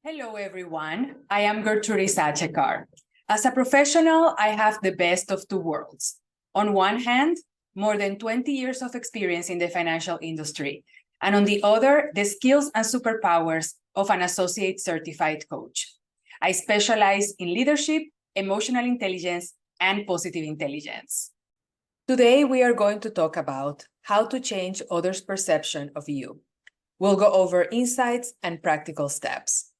Hello, everyone. I am Gertrudis Achekar. As a professional, I have the best of two worlds. On one hand, more than 20 years of experience in the financial industry, and on the other, the skills and superpowers of an associate certified coach. I specialize in leadership, emotional intelligence, and positive intelligence. Today, we are going to talk about how to change others' perception of you. We'll go over insights and practical steps.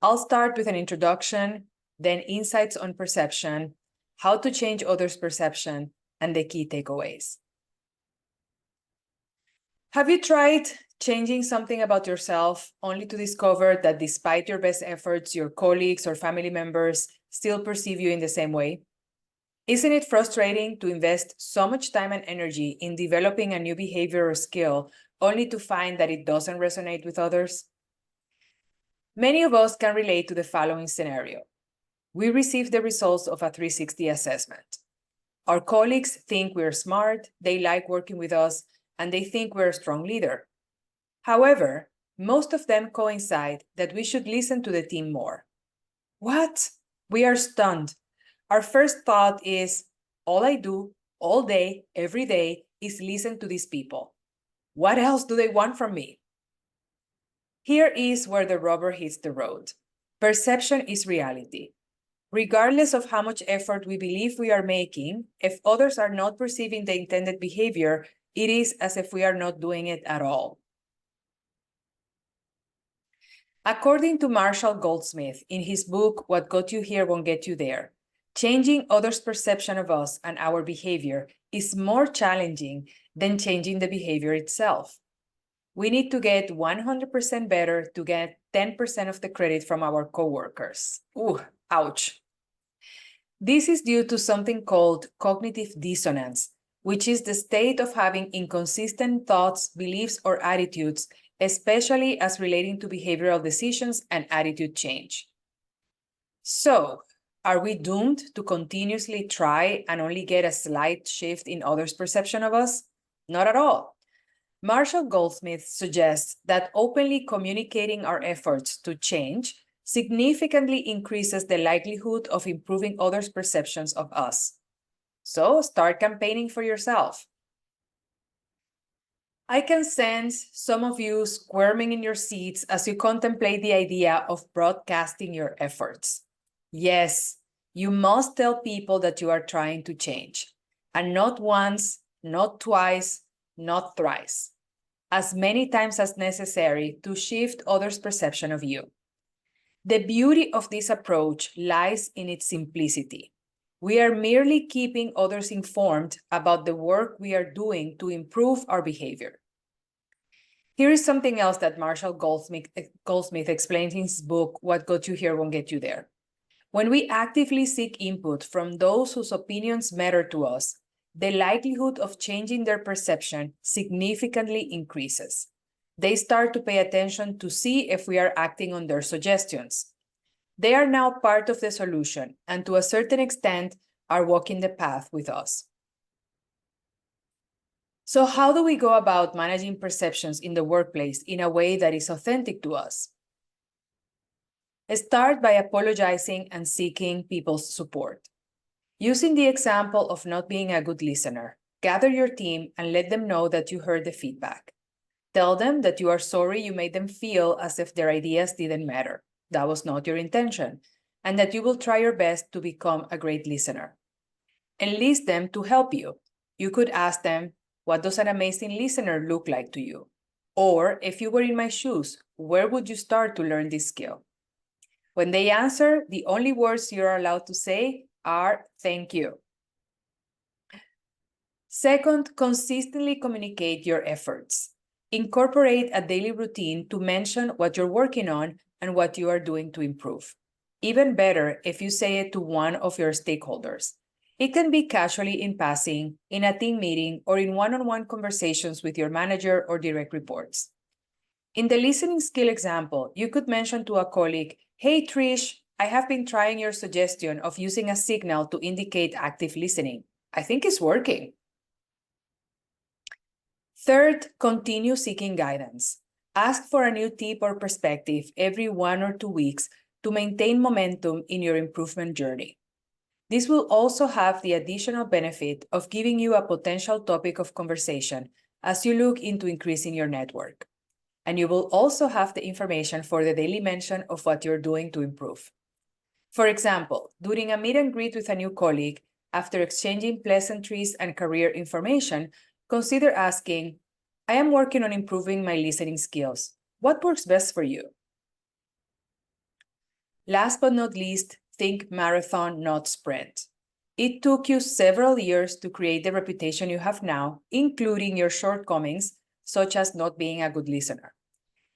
I'll start with an introduction, then insights on perception, how to change others' perception, and the key takeaways. Have you tried changing something about yourself only to discover that despite your best efforts, your colleagues or family members still perceive you in the same way? Isn't it frustrating to invest so much time and energy in developing a new behavior or skill only to find that it doesn't resonate with others? Many of us can relate to the following scenario. We receive the results of a 360 assessment. Our colleagues think we're smart, they like working with us, and they think we're a strong leader. However, most of them coincide that we should listen to the team more. What? We are stunned. Our first thought is, all I do, all day, every day, is listen to these people. What else do they want from me? Here is where the rubber hits the road. Perception is reality. Regardless of how much effort we believe we are making, if others are not perceiving the intended behavior, it is as if we are not doing it at all. According to Marshall Goldsmith, in his book, What Got You Here Won't Get You There, changing others' perception of us and our behavior is more challenging than changing the behavior itself. We need to get 100% better to get 10% of the credit from our coworkers. Ooh, ouch. This is due to something called cognitive dissonance, which is the state of having inconsistent thoughts, beliefs, or attitudes, especially as relating to behavioral decisions and attitude change. So, are we doomed to continuously try and only get a slight shift in others' perception of us? Not at all. Marshall Goldsmith suggests that openly communicating our efforts to change significantly increases the likelihood of improving others' perceptions of us. So start campaigning for yourself. I can sense some of you squirming in your seats as you contemplate the idea of broadcasting your efforts. Yes, you must tell people that you are trying to change, and not once, not twice, not thrice, as many times as necessary to shift others' perception of you. The beauty of this approach lies in its simplicity. We are merely keeping others informed about the work we are doing to improve our behavior. Here is something else that Marshall Goldsmith explains in his book, What Got You Here Won't Get You There. When we actively seek input from those whose opinions matter to us, the likelihood of changing their perception significantly increases. They start to pay attention to see if we are acting on their suggestions. They are now part of the solution and to a certain extent are walking the path with us. So how do we go about managing perceptions in the workplace in a way that is authentic to us? Start by apologizing and seeking people's support. Using the example of not being a good listener, gather your team and let them know that you heard the feedback. Tell them that you are sorry you made them feel as if their ideas didn't matter. That was not your intention, and that you will try your best to become a great listener. Enlist them to help you. You could ask them, what does an amazing listener look like to you? Or, if you were in my shoes, where would you start to learn this skill? When they answer, the only words you're allowed to say are thank you. Second, consistently communicate your efforts. Incorporate a daily routine to mention what you're working on and what you are doing to improve. Even better if you say it to one of your stakeholders. It can be casually in passing, in a team meeting, or in one-on-one conversations with your manager or direct reports. In the listening skill example, you could mention to a colleague, hey Trish, I have been trying your suggestion of using a signal to indicate active listening. I think it's working. Third, continue seeking guidance. Ask for a new tip or perspective every 1 or 2 weeks to maintain momentum in your improvement journey. This will also have the additional benefit of giving you a potential topic of conversation as you look into increasing your network. And you will also have the information for the daily mention of what you're doing to improve. For example, during a meet and greet with a new colleague, after exchanging pleasantries and career information, consider asking, I am working on improving my listening skills. What works best for you? Last but not least, think marathon, not sprint. It took you several years to create the reputation you have now, including your shortcomings, such as not being a good listener.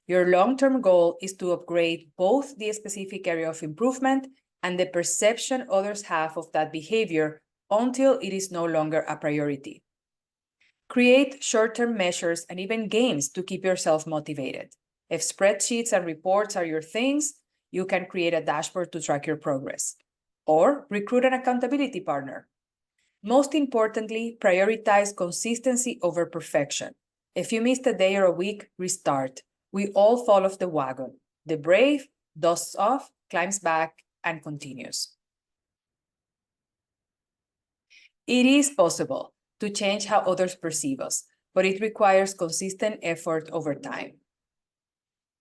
Your long-term goal is to upgrade both the specific area of improvement and the perception others have of that behavior until it is no longer a priority. Create short-term measures and even games to keep yourself motivated. If spreadsheets and reports are your things, you can create a dashboard to track your progress. Or recruit an accountability partner. Most importantly, prioritize consistency over perfection. If you missed a day or a week, restart. We all fall off the wagon. The brave dusts off, climbs back, and continues. It is possible to change how others perceive us, but it requires consistent effort over time.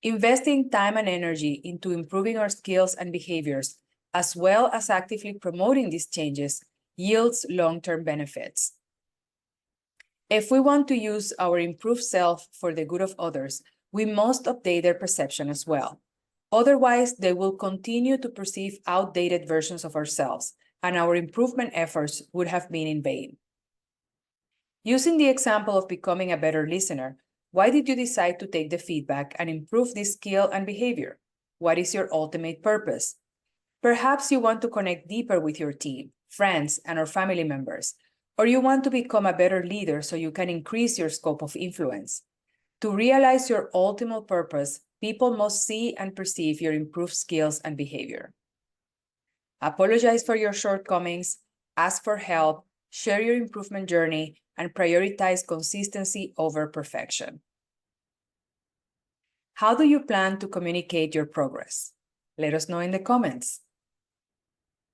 Investing time and energy into improving our skills and behaviors, as well as actively promoting these changes, yields long-term benefits. If we want to use our improved self for the good of others, we must update their perception as well. Otherwise, they will continue to perceive outdated versions of ourselves, and our improvement efforts would have been in vain. Using the example of becoming a better listener, why did you decide to take the feedback and improve this skill and behavior? What is your ultimate purpose? Perhaps you want to connect deeper with your team, friends, and/or family members, or you want to become a better leader so you can increase your scope of influence. To realize your ultimate purpose, people must see and perceive your improved skills and behavior. Apologize for your shortcomings, ask for help, share your improvement journey, and prioritize consistency over perfection. How do you plan to communicate your progress? Let us know in the comments.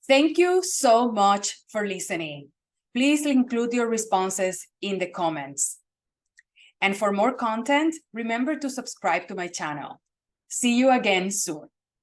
Thank you so much for listening. Please include your responses in the comments. And for more content, remember to subscribe to my channel. See you again soon.